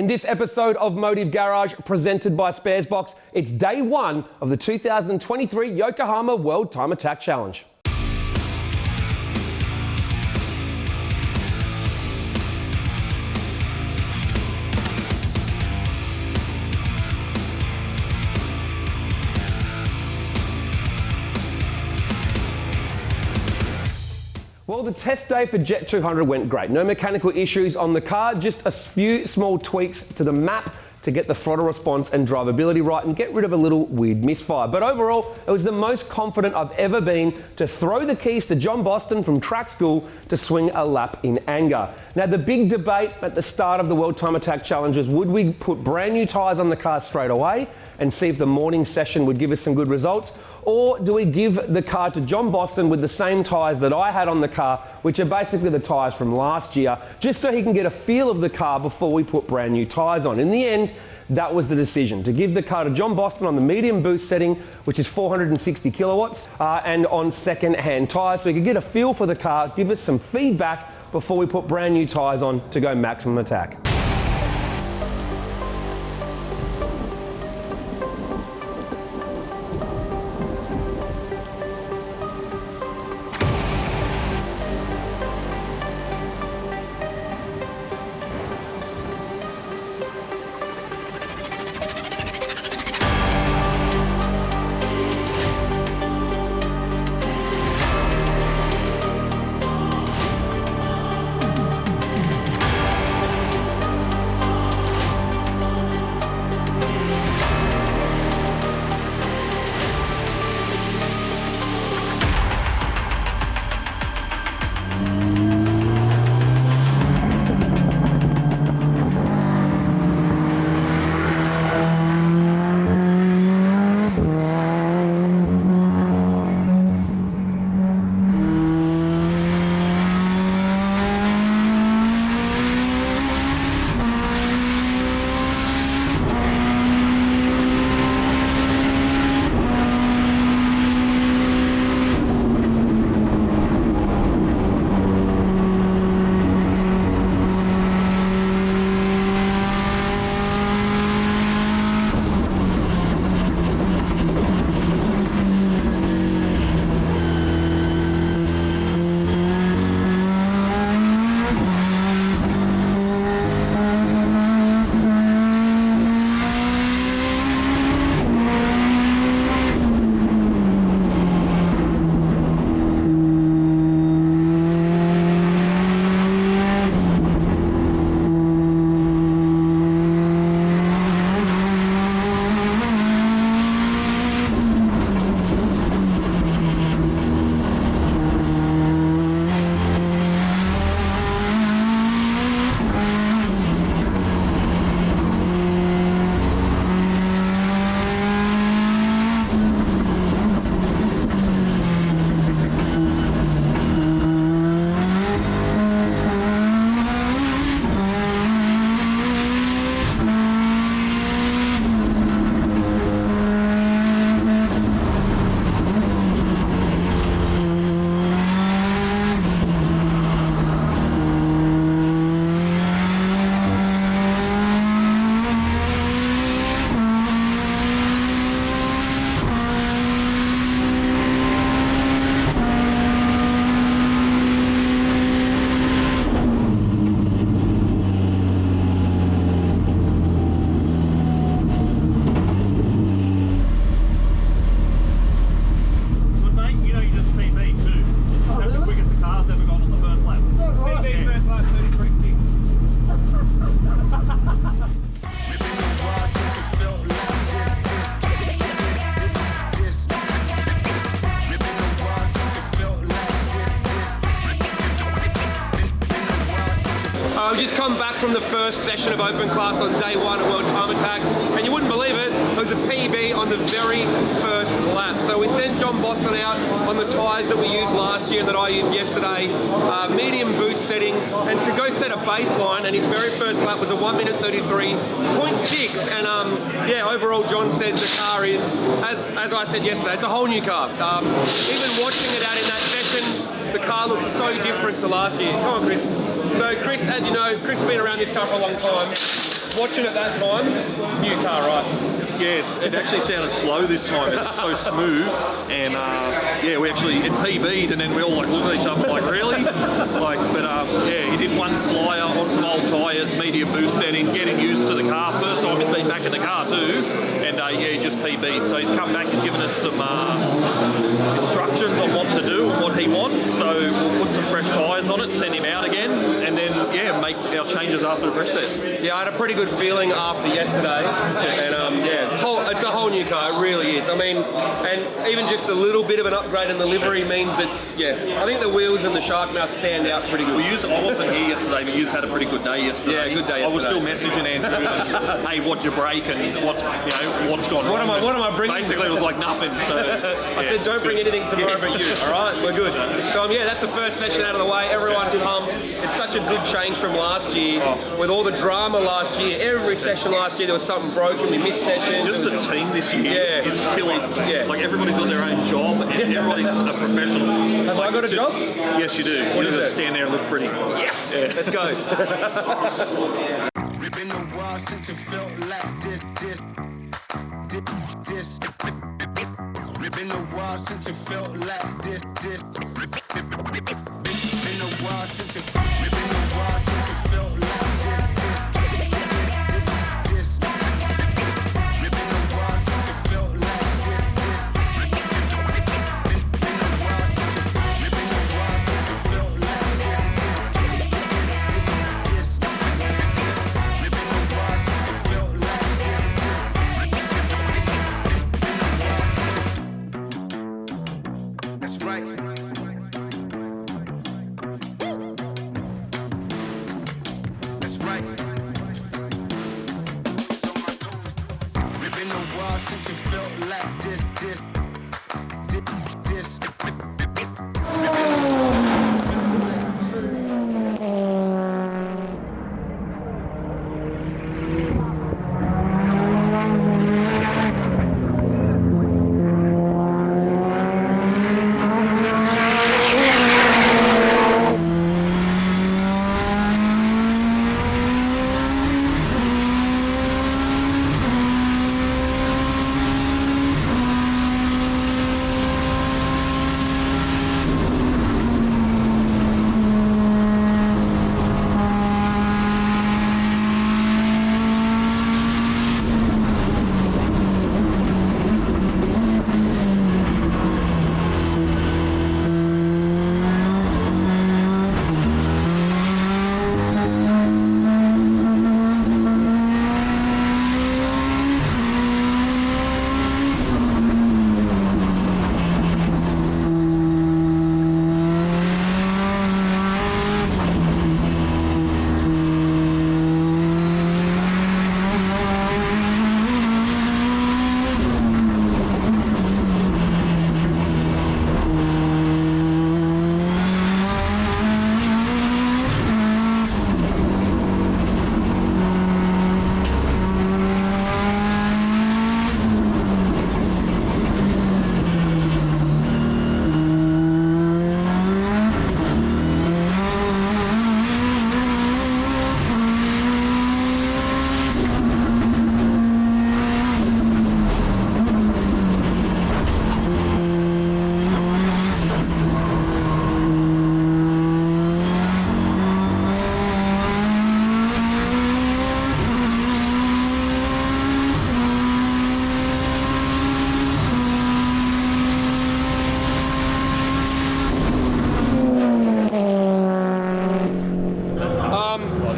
this episode of Motive Garage, presented by Sparesbox, it's day one of the 2023 Yokohama World Time Attack Challenge. Well, the test day for JET200 went great. No mechanical issues on the car, just a few small tweaks to the map to get the throttle response and drivability right and get rid of a little weird misfire. But overall, it was the most confident I've ever been to throw the keys to John Boston from track school to swing a lap in anger. Now, the big debate at the start of the World Time Attack Challenge was, would we put brand new tyres on the car straight away and see if the morning session would give us some good results? Or do we give the car to John Boston with the same tyres that I had on the car, which are basically the tyres from last year, just so he can get a feel of the car before we put brand new tyres on? In the end, that was the decision, to give the car to John Boston on the medium boost setting, which is 460 kilowatts, and on second-hand tyres, so we could get a feel for the car, give us some feedback before we put brand new tyres on to go maximum attack. We've just come back from the first session of open class on day one of World Time Attack, and you wouldn't believe it, it was a PB on the very first lap. So we sent John Boston out on the tyres that we used last year and that I used yesterday, medium boost setting, and to go set a baseline, and his very first lap was a 1 minute 33.6, and yeah, overall John says the car is, as I said yesterday, it's a whole new car. Even watching it out in that session, the car looks so different to last year. Come on, Chris. So Chris, as you know, Chris has been around this car for a long time. watching at that time, new car, right? Yeah, it actually sounded slow this time. It's so smooth, and yeah, it PB'd, and then we all like looked at each other like, really? Yeah, he did one flyer on some old tyres, medium boost setting, getting used to the car. First time he's been back in the car too, and yeah, he just PB'd. So he's come back, he's given us some instructions on what to do and what he wants. So we'll put some fresh tyres on it, send him out again, and then yeah, make our changes after the fresh set. Yeah, I had a pretty good feeling after yesterday, and yeah, it's a whole new car, it really is. I mean, and even just a little bit of an upgrade in the livery means it's, yeah, I think the wheels and the shark mouth stand out pretty good. I wasn't here yesterday, but you had a pretty good day yesterday. Yeah, good day yesterday. I was still messaging Andrew, and, hey, what'd you break, and what's gone wrong? What am I bringing? Basically, it was like nothing. So I said, don't bring anything tomorrow but you. All right, we're good. So yeah, that's the first session out of the way. Everyone's pumped. It's such a good change from last year. With all the drama last year, every session last year there was something broken. We missed sessions. Just the team this year is killing. Yeah. Like everybody's got their own job, and everybody's a professional. Have I got a job? Yes, you do. What you is just it? stand there and look pretty. Yes. Yeah. Let's go. It's been a while since it felt like this. It's been a while since it felt like this. Been a while since it felt like this.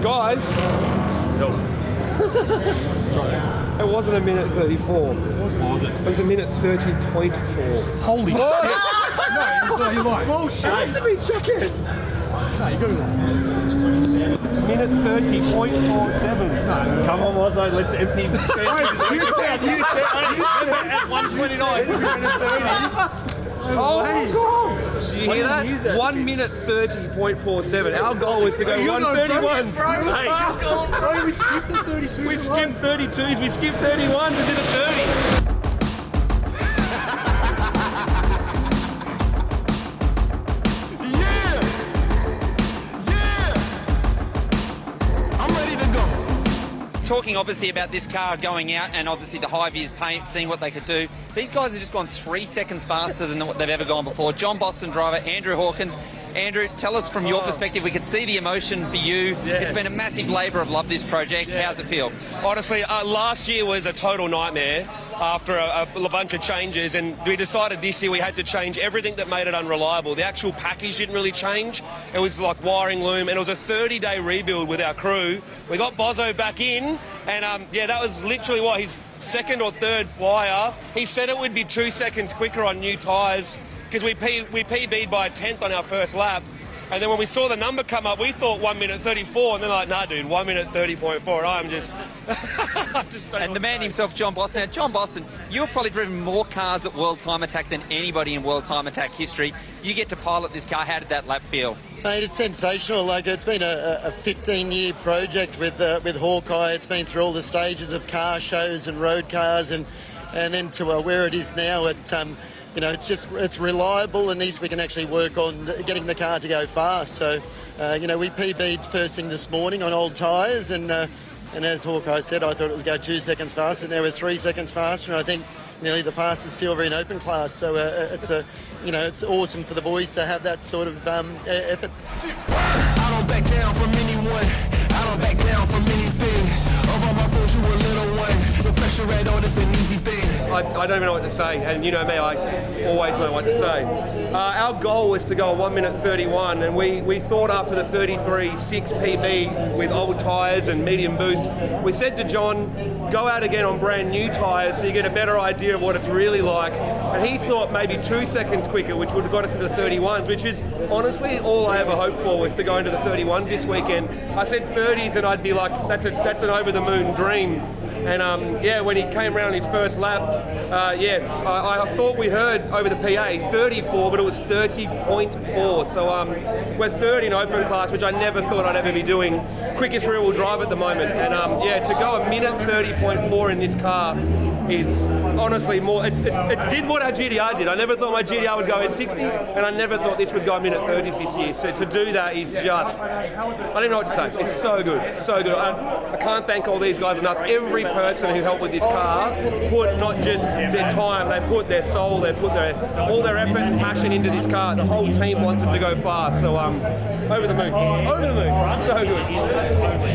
Guys, it wasn't a minute 34. What was it? It was a minute 30.4. Holy shit! No, you're lying. Bullshit! It has to be checking. No, you got it wrong. Minute 30.47. No. Come on, Wazzo, let's empty. You said at 129. Oh my god! Did you hear that? 1 minute 30.47. Our goal was to go 131. Bro, we skipped the 32. We skipped 32s, we skipped 31s and did a 30. talking obviously about this car going out and obviously the high-vis paint, seeing what they could do. These guys have just gone 3 seconds faster than what they've ever gone before. John Boston driver, Andrew Hawkins. Andrew, tell us from your perspective, we could see the emotion for you. Yeah. It's been a massive labour of love, this project. Yeah. How's it feel? Honestly, last year was a total nightmare after a bunch of changes, and we decided this year we had to change everything that made it unreliable. The actual package didn't really change. It was like wiring loom, and it was a 30-day rebuild with our crew. We got Bozo back in, and yeah, that was literally what, his second or third flyer. He said it would be 2 seconds quicker on new tyres, because we PB'd by a tenth on our first lap. And then when we saw the number come up, we thought 1 minute 34, and then like, nah, dude, 1 minute 30.4, and I'm just... And the man himself, John Boston. Now, John Boston, you've probably driven more cars at World Time Attack than anybody in World Time Attack history. You get to pilot this car. How did that lap feel? Mate, it's sensational. Like, it's been a 15-year project with Hawkeye. It's been through all the stages of car shows and road cars, and then to where it is now. You know, it's reliable, and we can actually work on getting the car to go fast. So, you know, we PB'd first thing this morning on old tyres, and as Hawkeye said, I thought it was go 2 seconds faster. Now we're 3 seconds faster, and I think nearly the fastest Silvia in open class. So it's awesome for the boys to have that sort of effort. I don't back down from anyone. I don't back down from anything. Of all my foes, you a little one. The pressure right on is an easy thing. I don't even know what to say, and you know me, I always know what to say. Our goal was to go 1 minute 31, and we thought after the 33.6 PB with old tyres and medium boost, we said to John, go out again on brand new tyres so you get a better idea of what it's really like. And he thought maybe 2 seconds quicker, which would have got us into the 31s, which is honestly all I ever hoped for, was to go into the 31s this weekend. I said 30s, and I'd be like, that's an over-the-moon dream. And yeah, when he came around his first lap, I thought we heard over the PA 34, but it was 30.4. So we're third in open class, which I never thought I'd ever be doing. Quickest rear-wheel drive at the moment. And yeah, to go a minute 30.4 in this car is honestly more, it did what our GTR did. I never thought my GTR would go at 60, and I never thought this would go a minute 30 this year. So to do that is just, I don't even know what to say. It's so good, so good. I can't thank all these guys enough. Every person who helped with this car put not just their time, they put their soul, they put all their effort and passion into this car. The whole team wants it to go fast. So over the moon, so good.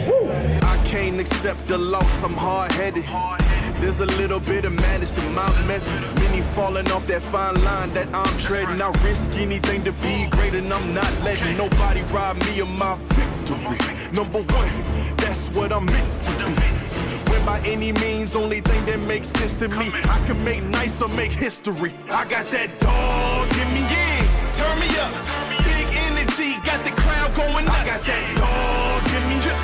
Woo. I can't accept the loss, I'm hard-headed. There's a little bit of madness to my method. Many falling off that fine line that I'm treading. I risk anything to be great, and I'm not letting nobody rob me of my victory. Number one, that's what I'm meant to be. When by any means, only thing that makes sense to me, I can make nice or make history. I got that dog in me, yeah. Turn me up. Big energy, got the crowd going nuts. I got that dog in me, yeah.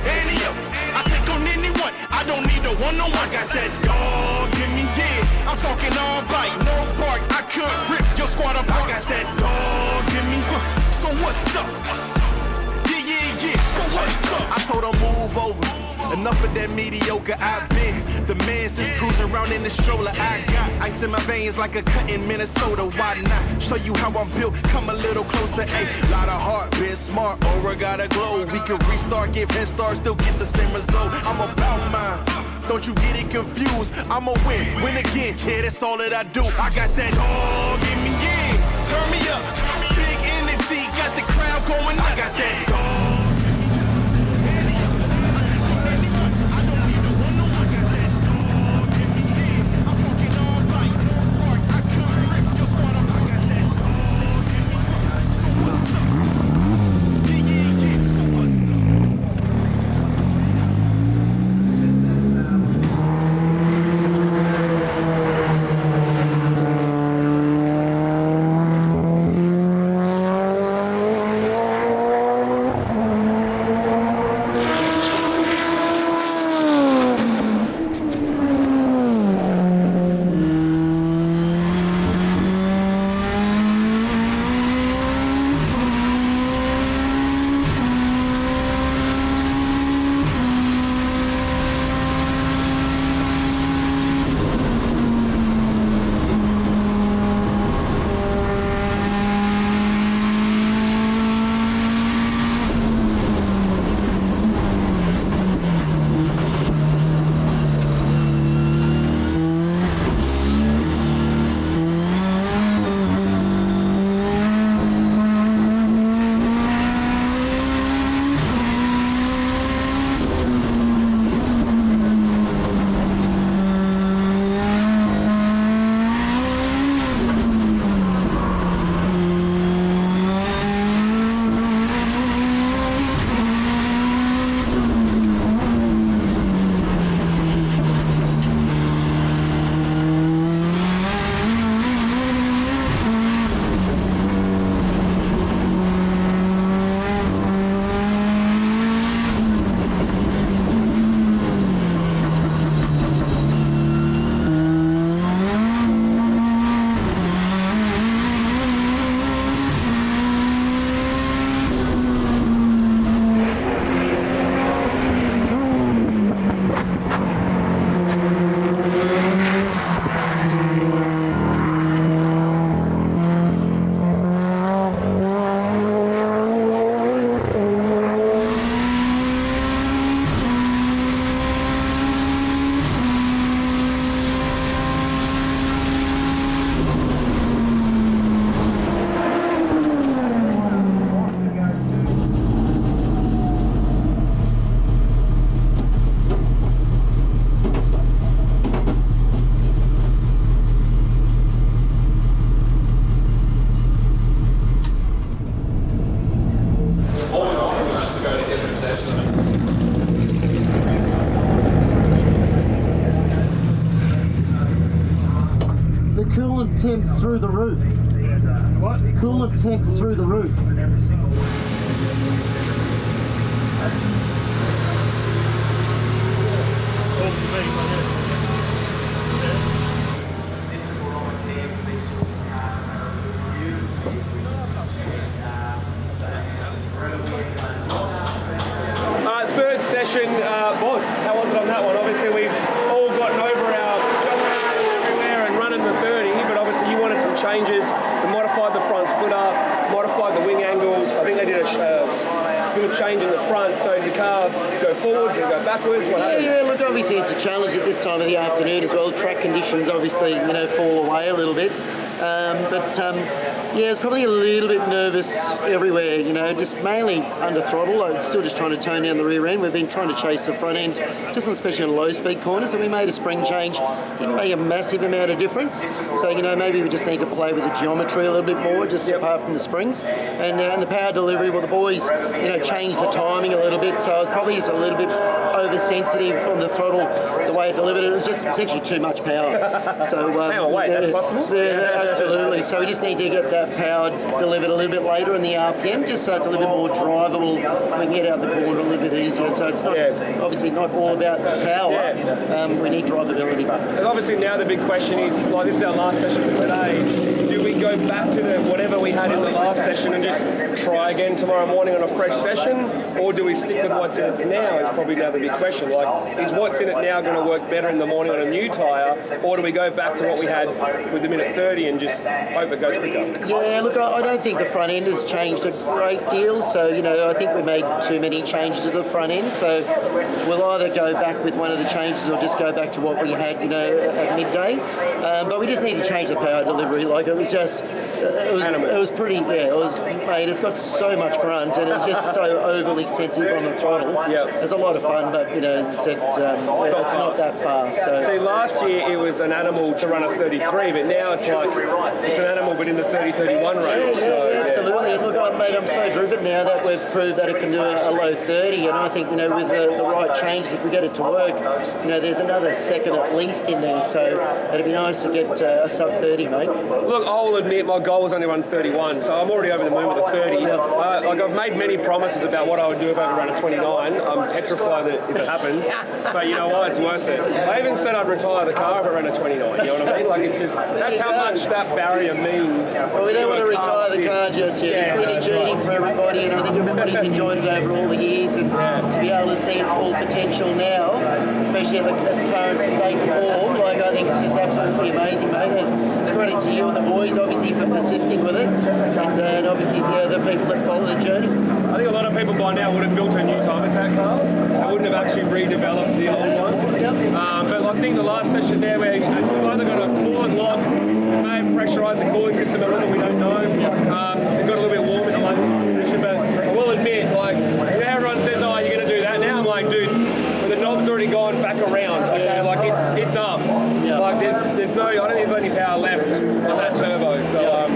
Any up. I take on anyone, I don't need a one-on-one. I got that dog in me, yeah. I'm talking all bite, no bark. I could rip your squad apart. I got that dog in me, so what's up? Yeah, so what's up? I told her move over. Enough of that mediocre, I've been the man since cruising around in the stroller. I got ice in my veins like a cut in Minnesota. Why not show you how I'm built? Come a little closer, ayy. Lot of heart, been smart, aura got a glow. We can restart, give head start, still get the same result. I'm about mine, don't you get it confused. I'ma win again, yeah, that's all that I do. I got that dog in me, yeah. Turn me up, big energy, got the crowd going nuts. I got that dog. Coolant temps through the roof. What? Coolant temps through the roof. Third session, boss, how was it on that one? Obviously, we've all gotten over our jumping everywhere and running the 30, but obviously you wanted some changes. We modified the front splitter, modified the wing angle. I think they did a bit of change in the front, so the car go forwards and go backwards. What happened? Yeah, look, obviously it's a challenge at this time of the afternoon as well. Track conditions obviously, fall away a little bit. Yeah, it's probably a little bit nervous everywhere, just mainly under throttle. I'm still just trying to tone down the rear end. We've been trying to chase the front end, just especially on low speed corners, and we made a spring change. Didn't make a massive amount of difference. So, maybe we just need to play with the geometry a little bit more, just apart from the springs. And the power delivery, well, the boys, changed the timing a little bit, so I was probably just a little bit oversensitive on the throttle, the way it delivered it. It was just essentially too much power. So, that's possible? Yeah, absolutely. So we just need to get that power delivered a little bit later in the RPM, just so it's a little bit more drivable. We can get out the corner a little bit easier. So it's not obviously not all about power. We need drivability. And obviously now the big question is, like, this is our last session for today. Do we go back to whatever we had in the last session and just try again tomorrow morning on a fresh session, or do we stick with what's in it now? Is probably now the big question. Like, is what's in it now going to work better in the morning on a new tyre, or do we go back to what we had with the minute 30 and just hope it goes quicker? Yeah, look, I don't think the front end has changed a great deal. So, I think we made too many changes to the front end. So we'll either go back with one of the changes or just go back to what we had, at midday. But we just need to change the power delivery. Like, it was just, it was pretty, mate, it's got so much grunt and it's just so overly sensitive on the throttle. It's a lot of fun, but, as I said, it's not that fast. So. See, last year it was an animal to run a 33, but now it's like, it's an animal but in the 30-31 range. Yeah, absolutely. And look, mate, I'm so driven now that we've proved that it can do a low 30, and I think, with the right changes, if we get it to work, there's another second at least in there, so it'd be nice to get a sub 30, mate. Look, I'll admit my goal was only run 31, so I'm already over the moon with the 30. I've made many promises about what I would do if I ever run a 29. I'm petrified that if it happens, but you know what, it's worth it. I even said I'd retire the car if I ran a 29, you know what I mean? Like, it's just, that's how much that barrier means. Well, we don't want to retire the car just yet. It's been a journey for everybody, and I think everybody's enjoyed it over all the years, and to be able to see its full potential now, especially at its current state and form, like, I think it's just absolutely amazing, mate. And it's credit to you and the boys, obviously, for persisting with it, and obviously the people that follow the journey. I think a lot of people by now would have built a new time attack car. They wouldn't have actually redeveloped the old one. But I think the last session there, we've either got a coolant lock, may have pressurised the cooling system a little, we don't know. It got a little bit warm in the last session, but I will admit, like, everyone says, oh, you're going to do that now. I'm like, dude, the knob's already gone back around, okay? Like, it's up. Like, there's no, I don't think there's any power left on that turbo, so,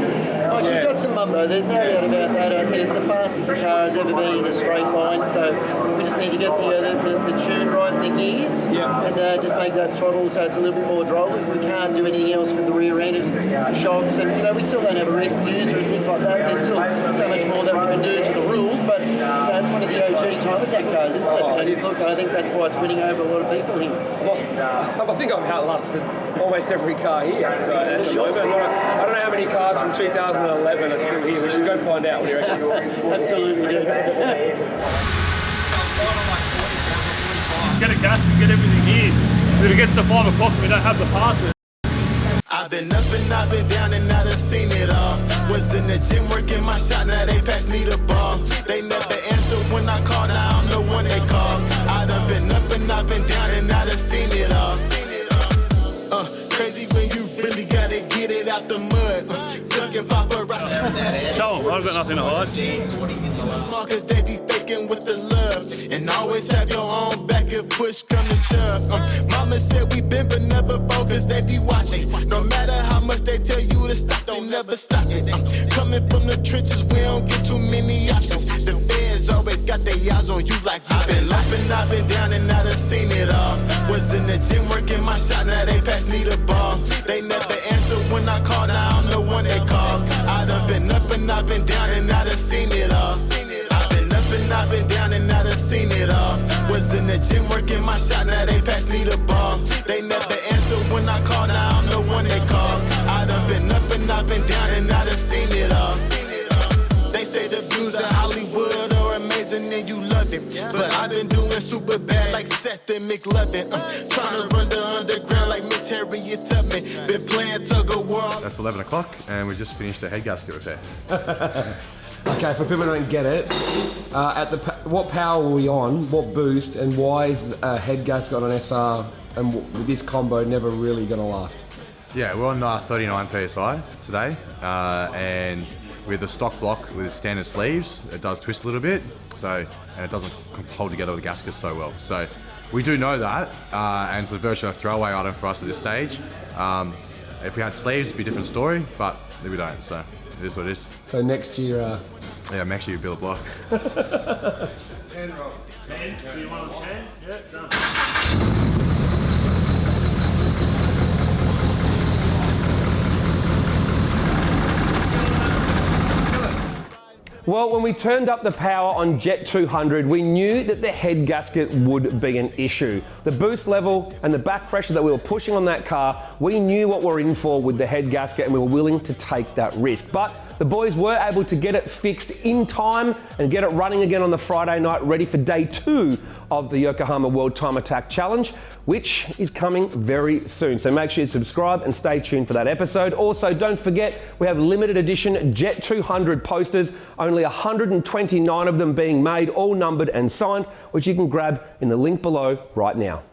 she's got some mumbo, there's no doubt about that. I mean, it's the fastest the car has ever been in a straight line, so we just need to get the tune right in the gears and just make that throttle so it's a little bit more droll. If we can't do anything else with the rear end and shocks, and we still don't have a red diffuser and things like that, there's still so much more that we can do to the rules, but it's one of the OG time attack cars, isn't it? And look, I think that's why it's winning over a lot of people here. Well, I think I've outlasted almost every car here, so at the moment, I don't know how many cars from 2011 are still here. We should go find out. What do you reckon? Absolutely, dude. Just get a gas and get everything in. If it gets to 5 o'clock and we don't have the parts. I've been up and I've been down and I done seen it all. Was in the gym working my shot, now they pass me the ball. They never answer when I call, now I'm the one they call. I done been up and I've been down and I done seen it all. Crazy when you really gotta get it out the mud. Looking paparazzi. Show them, I've got nothing to hide. Small cause they be faking with the love. And always have your own back if push come to shove. Mama said we been but never focused, they be watching. No matter how much they tell you to stop, they never stop it. Coming from the trenches, we don't get too many options. The feds always got their eyes on you like you been up and I've been down and I done seen it all. Was in the gym working my shot, now they pass me the ball. They never answer when I I've been down and I done seen it all. I've been up and I've been down and I done seen it all. Was in the gym working my shot, now they pass me the ball. They never answer when I call, now I'm the one they call. I done been up and I've been down and I done seen it all. They say the views of Hollywood are amazing and you love it, but I've been doing super bad like Seth and McLovin. Trying to run the underground like Miss Harriet Tubman. Been playing tug of war. That's 11 o'clock and we just finished a head gasket repair. Okay, for people who don't get it, what power were we on, what boost, and why is a head gasket on an SR and this combo never really going to last? Yeah, we're on 39 PSI today, and with the stock block with standard sleeves, it does twist a little bit, and it doesn't hold together the gaskets so well. So we do know that, and it's a virtual throwaway item for us at this stage. If we had sleeves, it'd be a different story, but we don't, so it is what it is. So next year... next year you build a block. 10 roll. 10? Do you want 10? Yeah, done. Well, when we turned up the power on JET200, we knew that the head gasket would be an issue. The boost level and the back pressure that we were pushing on that car, we knew what we're in for with the head gasket and we were willing to take that risk. But the boys were able to get it fixed in time and get it running again on the Friday night, ready for day 2 of the Yokohama World Time Attack Challenge, which is coming very soon. So make sure you subscribe and stay tuned for that episode. Also, don't forget, we have limited edition JET200 posters, only 129 of them being made, all numbered and signed, which you can grab in the link below right now.